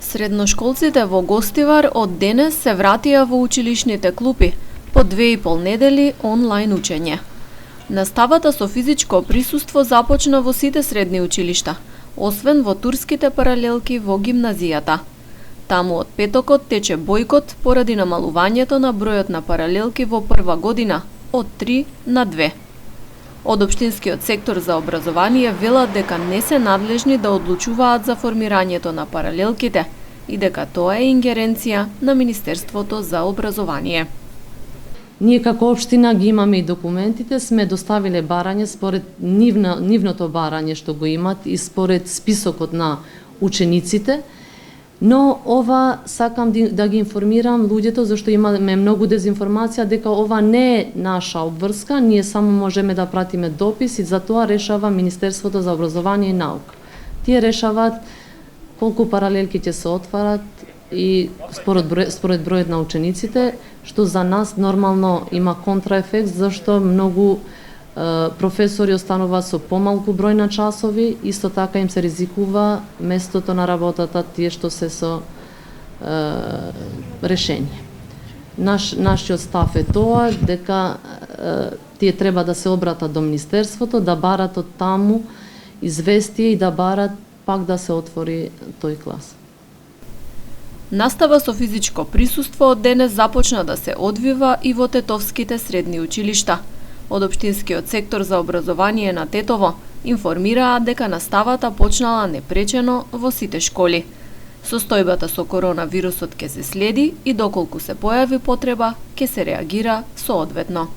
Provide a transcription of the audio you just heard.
Средношколците во Гостивар од денес се вратија во училишните клупи по 2,5 недели онлайн учење. Наставата со физичко присуство започна во сите средни училишта, освен во турските паралелки во гимназијата. Таму од петокот тече бојкот поради намалувањето на бројот на паралелки во прва година од 3 на 2. Од Општинскиот сектор за образование велат дека не се надлежни да одлучуваат за формирањето на паралелките и дека тоа е ингеренција на Министерството за образование. Ние како општина ги имаме и документите, сме доставиле барање според нивното барање што го имат и според списокот на учениците, но ова сакам да ги информирам луѓето зашто имаме многу дезинформација дека ова не е наша обврска, ние само можеме да пратиме допис и за тоа решава Министерството за образование и наука. Тие решаваат колку паралелки ќе се отварат и според бројот на учениците, што за нас нормално има контраефект зашто многу професори останува со помалку број на часови, исто така им се ризикува местото на работата, тие што се со решение. Нашиот став е тоа дека тие треба да се обратат до Министерството, да барат од таму известие и да барат пак да се отвори тој клас. Настава со физичко присуство од денес започна да се одвива и во тетовските средни училишта. Од Општинскиот сектор за образование на Тетово информираат дека наставата почнала непречено во сите школи. Состојбата со коронавирусот ќе се следи и доколку се појави потреба, ќе се реагира соодветно.